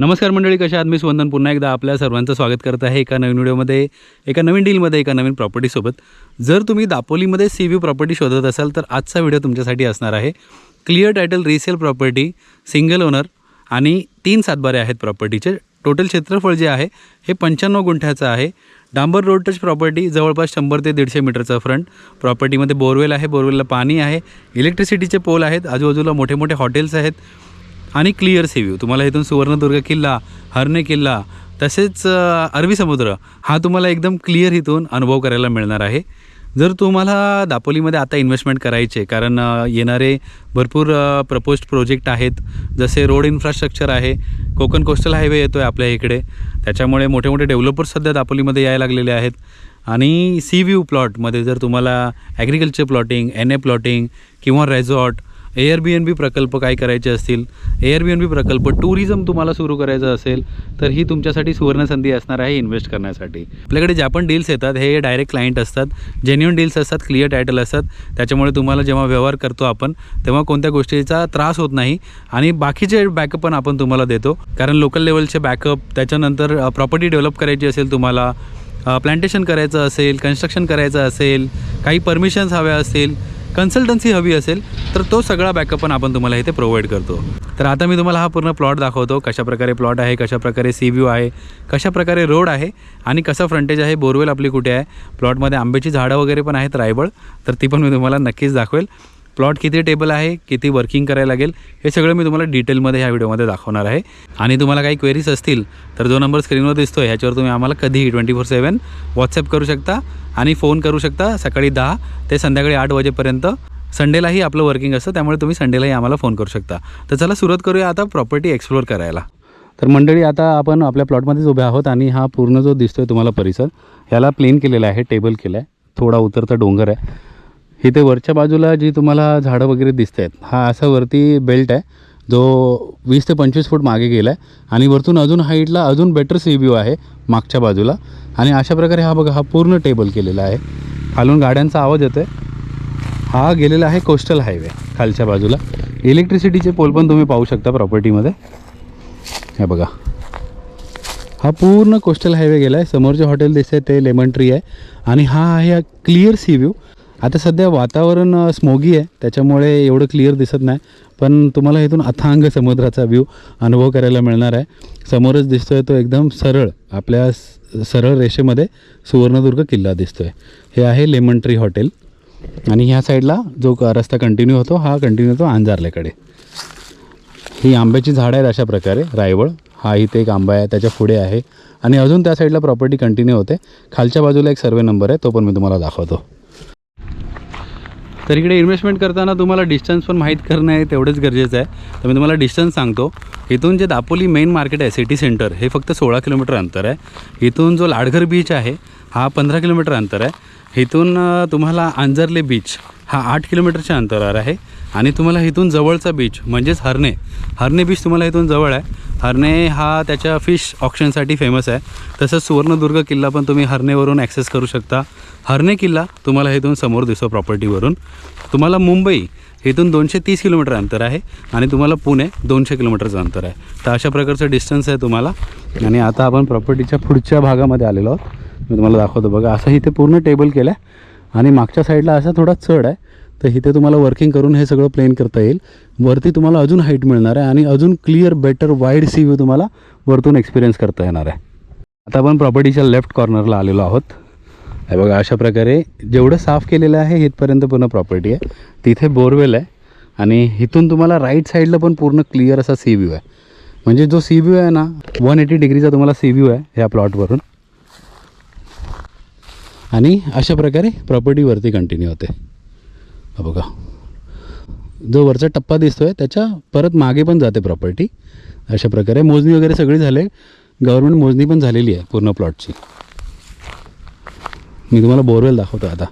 नमस्कार मंडळी, कशा आहात? मी सुवंदन पुन्हा एकदा आपल्या सर्वांचं स्वागत करत आहे एका नवीन व्हिडिओमध्ये, एका नवीन डीलमध्ये, एका नवीन प्रॉपर्टीसोबत. जर तुम्ही दापोलीमध्ये सी व्ह्यू प्रॉपर्टी शोधत असाल तर आजचा व्हिडिओ तुमच्यासाठी असणार आहे. Clear title resale property, single owner आणि 3 सातबारे आहेत प्रॉपर्टीचे. टोटल क्षेत्रफळ जे आहे हे 95 गुंठ्याचं आहे. डांबर रोड टच प्रॉपर्टी, जवळपास 100 ते 150 मीटरचा फ्रंट. प्रॉपर्टीमध्ये बोरवेल आहे, बोरवेलला पाणी आहे, इलेक्ट्रिसिटीचे पोल आहेत, आजूबाजूला मोठे मोठे हॉटेल्स आहेत आणि क्लिअर सी व्ह्यू. तुम्हाला इथून सुवर्णदुर्ग किल्ला, हर्णे किल्ला, तसेच अरबी समुद्र हा तुम्हाला एकदम क्लिअर इथून अनुभव करायला मिळणार आहे. जर तुम्हाला दापोलीमध्ये आता इन्व्हेस्टमेंट करायचे, कारण येणारे भरपूर प्रपोज्ड प्रोजेक्ट आहेत, जसे रोड इन्फ्रास्ट्रक्चर आहे, कोकण कोस्टल हायवे येतो आहे आपल्या इकडे, त्याच्यामुळे मोठे मोठे डेव्हलपर्स सध्या दापोलीमध्ये यायला लागलेले आहेत. आणि सी व्ह्यू प्लॉटमध्ये जर तुम्हाला ॲग्रिकल्चर प्लॉटिंग, NA प्लॉटिंग किंवा रेझॉर्ट, Airbnb प्रकल्प काय करायचे असतील, Airbnb प्रकल्प, टुरिझम तुम्हाला सुरू करायचं असेल तर ही तुमच्यासाठी सुवर्णसंधी असणार आहे इन्व्हेस्ट करण्यासाठी. आपल्याकडे ज्या पण डील्स येतात हे डायरेक्ट क्लायंट असतात, जेन्युइन डील्स असतात, क्लिअर टायटल असतात. त्याच्यामुळे तुम्हाला जेव्हा व्यवहार करतो आपण तेव्हा कोणत्या गोष्टीचा त्रास होत नाही आणि बाकीचे बॅकअप पण आपण तुम्हाला देतो. कारण लोकल लेवलचे बॅकअप, त्याच्यानंतर प्रॉपर्टी डेव्हलप करायची असेल, तुम्हाला प्लांटेशन करायचं असेल, कन्स्ट्रक्शन करायचं असेल, काही परमिशन्स हव्या असतील, कन्सल्टन्सी हवी असेल तर तो सगळा बॅकअप पण आपण तुम्हाला इथे प्रोव्हाइड करतो. तर आता मी तुम्हाला हा पूर्ण प्लॉट दाखवतो, कशाप्रकारे प्लॉट आहे, कशाप्रकारे सी व्ह्यू आहे, कशाप्रकारे रोड आहे आणि कसा फ्रंटेज आहे, बोरवेल आपली कुठे आहे. प्लॉटमध्ये आंब्याची झाडं वगैरे पण आहेत, रायबळ, तर ती पण मी तुम्हाला नक्कीच दाखवेल. प्लॉट किती टेबल आहे, किती वर्किंग करायला लागेल, हे सगळं मी तुम्हाला डिटेलमध्ये ह्या व्हिडिओमध्ये दाखवणार आहे. आणि तुम्हाला काही क्वेरीज असतील तर जो नंबर स्क्रीनवर दिसतो आहे ह्याच्यावर तुम्ही आम्हाला कधीही 24/7 व्हॉट्सअप करू शकता आणि फोन करू शकता. सकाळी 10 ते संध्याकाळी 8 वाजेपर्यंत. संडेलाही आपलं वर्किंग असतं, त्यामुळे तुम्ही संडेलाही आम्हाला फोन करू शकता. तर चला सुरुवात करूया आता प्रॉपर्टी एक्सप्लोअर करायला. तर मंडळी, आता आपण आपल्या प्लॉटमध्येच उभे आहोत आणि हा पूर्ण जो दिसतो आहे तुम्हाला परिसर, ह्याला प्लेन केलेला आहे, टेबल केला आहे, थोडा उतरता डोंगर आहे. इथे वरच्या बाजूला जी तुम्हाला झाडं वगैरे दिसत आहेत, हा असा वरती बेल्ट आहे जो 20 ते 25 फूट मागे गेला आहे आणि वरतून अजून हाईटला अजून बेटर सी व्ह्यू आहे मागच्या बाजूला. आणि अशा प्रकारे हा बघा, हा पूर्ण टेबल केलेला आहे. खालून गाड्यांचा आवाज येतो आहे. हा गेलेला आहे कोस्टल हायवे खालच्या बाजूला. इलेक्ट्रिसिटीचे पोल पण तुम्ही पाहू शकता प्रॉपर्टीमध्ये. हे बघा, हा पूर्ण कोस्टल हायवे गेला आहे. समोरचे हॉटेल दिसत आहे ते लेमन ट्री आहे आणि हा आहे क्लिअर सी व्ह्यू. आता सध्या वातावरण स्मोगी आहे, त्याच्यामुळे एवढं क्लिअर दिसत नाही, पण तुम्हाला इथून अथांग समुद्राचा व्ह्यू अनुभव करायला मिळणार आहे. समोरच दिसतो आहे तो एकदम सरळ, आपल्या सरळ रेषेमध्ये सुवर्णदुर्ग किल्ला दिसतो आहे. हे आहे लेमन ट्री हॉटेल आणि ह्या साईडला जो रस्ता कंटिन्यू होतो हा कंटिन्यू होतो अंजारलेकडे. ही आंब्याची झाडं आहेत अशा प्रकारे, रायवळ हा इथे एक आंबा आहे, त्याच्या पुढे आहे आणि अजून त्या साईडला प्रॉपर्टी कंटिन्यू होते. खालच्या बाजूला एक सर्वे नंबर आहे, तो पण मी तुम्हाला दाखवतो. तर इकडे इन्व्हेस्टमेंट करताना तुम्हाला डिस्टन्स पण माहीत करणं आहे तेवढंच गरजेचं आहे. तर मी तुम्हाला डिस्टन्स सांगतो. इथून जे दापोली मेन मार्केट आहे, सिटी सेंटर, हे फक्त 16 किलोमीटर अंतर आहे. इथून जो लाडघर बीच आहे हा 15 किलोमीटर अंतर आहे. इथून तुम्हाला अंजरले बीच हा 8 किलोमीटरच्या अंतरावर आहे. आणि तुम्हाला इथून जवळचा बीच म्हणजेच हर्णे बीच तुम्हाला इथून जवळ आहे. हर्णे हा त्याच्या फिश ऑक्शनसाठी फेमस आहे. तसंच सुवर्णदुर्ग किल्ला पण तुम्ही हर्णेवरून ॲक्सेस करू शकता. हर्णे किल्ला तुम्हाला इथून समोर दिसतो प्रॉपर्टीवरून. तुम्हाला मुंबई इथून 230 किलोमीटर अंतर आहे आणि तुम्हाला पुणे 200 किलोमीटरचं अंतर आहे. तर अशा प्रकारचं डिस्टन्स आहे तुम्हाला. आणि आता आपण प्रॉपर्टीच्या पुढच्या भागामध्ये आलेलो आहोत. मी तुम्हाला दाखवतो बघा, असं इथे पूर्ण टेबल केलं आहे आणि मागच्या साईडला असा थोडा चढ आहे. तर इथे तुम्हाला वर्किंग करून हे सगळं प्लेन करता येईल. वरती तुम्हाला अजून हाईट मिळणार आहे आणि अजून clear better wide sea view तुम्हाला वरतून एक्सपिरियन्स करता येणार आहे. आता आपण प्रॉपर्टीच्या लेफ्ट कॉर्नरला आलेलो आहोत. हे बघा, अशा प्रकारे जेवढं साफ केलेलं आहे इथपर्यंत पूर्ण प्रॉपर्टी आहे. तिथे बोरवेल आहे आणि इथून तुम्हाला राईट साईडला पण पूर्ण क्लिअर असा सी व्ह्यू आहे. म्हणजे जो सी व्ह्यू आहे ना, 180 डिग्रीचा तुम्हाला सी व्ह्यू आहे ह्या प्लॉटवरून. आणि अशा प्रकारे प्रॉपर्टीवरती कंटिन्यू होते. बघा, जो वरचा टप्पा दिसतो आहे त्याच्या परत मागे पण जाते प्रॉपर्टी. अशा प्रकारे मोजणी वगैरे सगळी झाली, गव्हर्नमेंट मोजणी पण झालेली आहे पूर्ण प्लॉटची. मी तुम्हाला बोरवेल दाखवतो आता.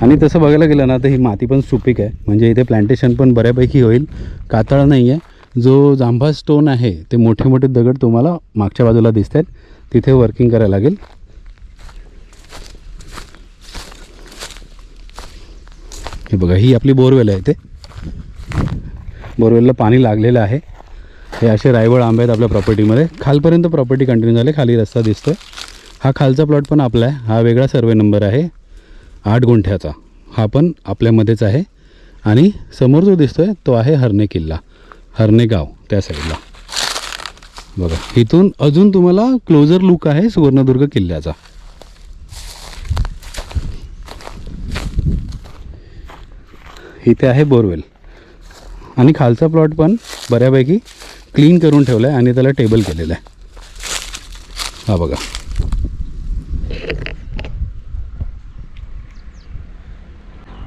आणि तसं बघायला गेलं ना तर ही माती पण सुपीक आहे, म्हणजे इथे प्लांटेशन पण बऱ्यापैकी होईल. कातळ नाही आहे. जो जांभा स्टोन आहे ते मोठे मोठे दगड तुम्हाला मागच्या बाजूला दिसत आहेत, तिथे वर्किंग करायला लागेल. हे बघा, ही आपली बोरवेल आहे. ते बोरवेलला पाणी लागलेलं आहे हे असे रायवळ आंबे आहेत आपल्या प्रॉपर्टीमध्ये. खालपर्यंत प्रॉपर्टी कंटिन्यू झाले, खाली रस्ता दिसतो आहे. हा खालचा प्लॉट पण आपला आहे. हा वेगळा सर्वे नंबर आहे 8 गुंठ्याचा. हा पण आपल्यामध्येच आहे. आणि समोर जो दिसतो आहे तो आहे हरणे किल्ला, हरणे गाव त्या साईडला बघा. इथून अजून तुम्हाला क्लोजर लुक आहे सुवर्णदुर्ग किल्ल्याचा. इथे आहे बोरवेल. आणि खालचा प्लॉट पण बऱ्यापैकी क्लीन करून ठेवला आहे आणि त्याला टेबल केलेलं आहे. हा बघा.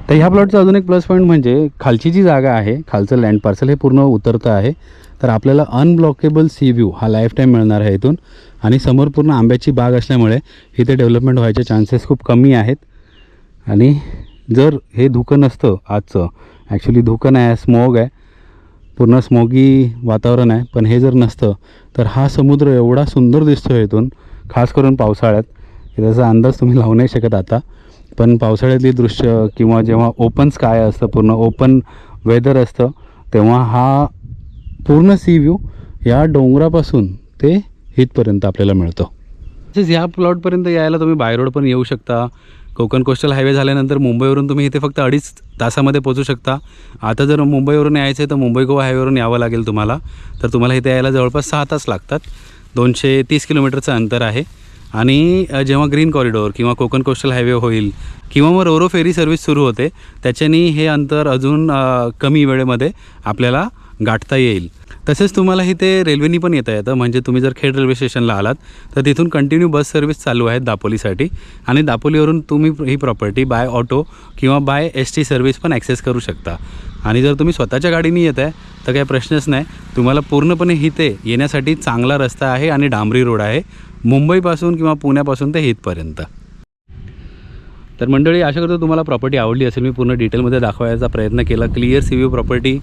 तर ह्या प्लॉटचा अजून एक प्लस पॉईंट म्हणजे खालची जी जागा आहे, खालचं लँड पार्सल हे पूर्ण उतरतं आहे. तर आपल्याला अनब्लॉकेबल सी व्ह्यू हा लाईफ टाईम मिळणार आहे इथून. आणि समोर पूर्ण आंब्याची बाग असल्यामुळे इथे डेव्हलपमेंट व्हायचे चान्सेस खूप कमी आहेत. आणि जर हे धुकं नसतं आजचं, ॲक्च्युली धुकं नाही आहे, स्मॉग आहे, पूर्ण स्मॉगी वातावरण आहे, पण हे जर नसतं तर हा समुद्र एवढा सुंदर दिसतो आहे इथून, खास करून पावसाळ्यात. त्याचा अंदाज तुम्ही लावू नाही शकत आता. पण पावसाळ्यातली दृश्य किंवा जेव्हा ओपन स्काय असतं, पूर्ण ओपन वेदर असतं, तेव्हा हा पूर्ण सी व्ह्यू या डोंगरापासून ते इथपर्यंत आपल्याला मिळतो. तसेच ह्या प्लॉटपर्यंत यायला तुम्ही बाय रोड पण येऊ शकता. कोकण कोस्टल हायवे झाल्यानंतर मुंबईवरून तुम्ही इथे फक्त 2.5 तासामध्ये पोहोचू शकता. आता जर मुंबईवरून यायचं आहे तर मुंबई गोवा हायवेवरून यावं लागेल तुम्हाला. तर तुम्हाला इथे यायला जवळपास 6 तास लागतात. 230 किलोमीटरचं अंतर आहे. आणि जेव्हा ग्रीन कॉरिडॉर किंवा कोकण कोस्टल हायवे होईल किंवा मग रोरो फेरी सर्व्हिस सुरू होते, त्याच्यानी हे अंतर अजून कमी वेळेमध्ये आपल्याला गाठता येईल. तसेच तुम्हाला इथे रेल्वेनी पण येता येतं. म्हणजे तुम्ही जर खेड रेल्वे स्टेशनला आलात तर तिथून कंटिन्यू बस सर्व्हिस चालू आहेत दापोलीसाठी. आणि दापोलीवरून तुम्ही ही प्रॉपर्टी बाय ऑटो किंवा बाय ST सर्व्हिस पण ॲक्सेस करू शकता. आणि जर तुम्ही स्वतःच्या गाडीने येत आहे तर काही प्रश्नच नाही. तुम्हाला पूर्णपणे इथे येण्यासाठी चांगला रस्ता आहे आणि डांबरी रोड आहे मुंबईपासून किंवा पुण्यापासून ते इथपर्यंत. तर मंडळी, आशा करतो तुम्हाला प्रॉपर्टी आवडली असेल. मी पूर्ण डिटेलमध्ये दाखवायचा प्रयत्न केला. क्लिअर सी व्ह्यू प्रॉपर्टी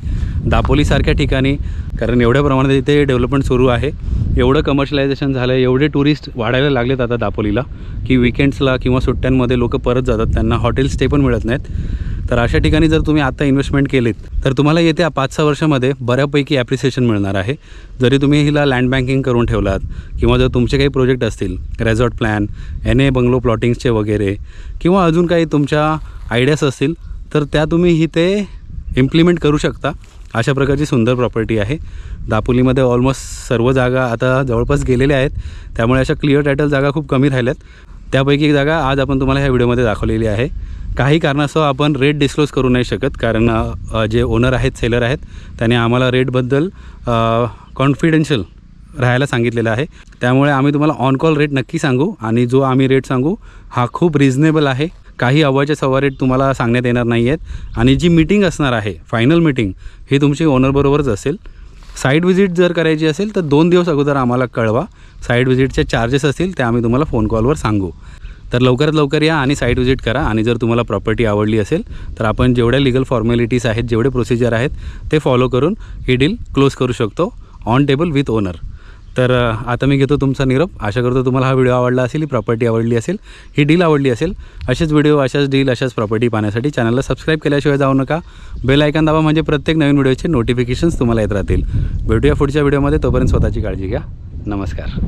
दापोलीसारख्या ठिकाणी, कारण एवढ्या प्रमाणात इथे डेव्हलपमेंट सुरू आहे, एवढं कमर्शियलायझेशन झालं आहे, एवढे टुरिस्ट वाढायला लागलेत आता दापोलीला की विकेंड्सला किंवा सुट्ट्यांमध्ये लोक परत जातात, त्यांना हॉटेल स्टे पण मिळत नाहीत. तर अशा ठिकाणी जर तुम्ही आता इन्व्हेस्टमेंट केलीत तर तुम्हाला येत्या 5-6 वर्षामध्ये बऱ्यापैकी ॲप्रिसिएशन मिळणार आहे. जरी तुम्ही हिला लँड बँकिंग करून ठेवलात किंवा जर तुमचे काही प्रोजेक्ट असतील, रेझॉर्ट प्लॅन, NA बंगलो प्लॉटिंग्सचे वगैरे, किंवा अजून काही तुमच्या आयडियाज असतील तर त्या तुम्ही इथे इम्प्लिमेंट करू शकता. अशा प्रकारची सुंदर प्रॉपर्टी आहे. दापोलीमध्ये ऑलमोस्ट सर्व जागा आता जवळपास गेलेल्या आहेत, त्यामुळे अशा क्लिअर टायटल जागा खूप कमी राहिल्यात. त्यापैकी एक जागा आज आपण तुम्हाला ह्या व्हिडिओमध्ये दाखवलेली आहे. काही कारणास्तव आपण रेट डिस्क्लोज करू नाही शकत, कारण जे ओनर आहेत, सेलर आहेत, त्याने आम्हाला रेटबद्दल कॉन्फिडेन्शियल राहायला सांगितलेलं आहे. त्यामुळे आम्ही तुम्हाला ऑन कॉल रेट नक्की सांगू, आणि जो आम्ही रेट सांगू हा खूप रिजनेबल आहे. काही अव्वाच्या सव्वा रेट तुम्हाला सांगण्यात येणार नाही आहेत. आणि जी मीटिंग असणार आहे, फायनल मीटिंग, ही तुमची ओनरबरोबरच असेल. साईट व्हिजिट जर करायची असेल तर 2 दिवस अगोदर आम्हाला कळवा. साईट व्हिजिटचे चार्जेस असतील ते आम्ही तुम्हाला फोन कॉलवर सांगू. तर लवकरात लवकर या आणि साईट व्हिजिट करा. आणि जर तुम्हाला प्रॉपर्टी आवडली असेल तर आपण जेवढ्या लिगल फॉर्मॅलिटीज आहेत, जेवढे प्रोसिजर आहेत ते फॉलो करून ही डील क्लोज करू शकतो ऑन टेबल विथ ओनर. तर आता मी घेतो तुमचा निरोप. आशा करतो तुम्हाला हा व्हिडिओ आवडला असेल, ही प्रॉपर्टी आवडली असेल, ही डील आवडली असेल. असेच व्हिडिओ, अशाच डील, अशाच प्रॉपर्टी पाहण्यासाठी चॅनलला सबस्क्राईब केल्याशिवाय जाऊ नका. बेल आयकॉन दाबा, म्हणजे प्रत्येक नवीन व्हिडिओचे नोटिफिकेशन्स तुम्हाला येत राहतील. भेटूया पुढच्या व्हिडिओमध्ये. तोपर्यंत स्वतःची काळजी घ्या. नमस्कार.